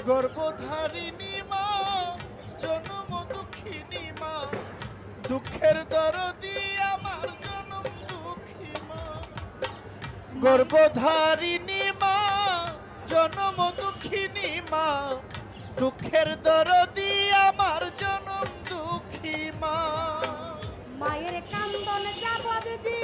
গর্ভধারিণী মা, জনম দুঃখিনী মা, দুঃখের দরদি আমার জনম দুঃখী মা। গর্ভধারিণী মা, জনম দুঃখিনী মা, দুঃখের দরদি আমার জনম দুঃখী মা। মায়ের কান্দন যাবদ জি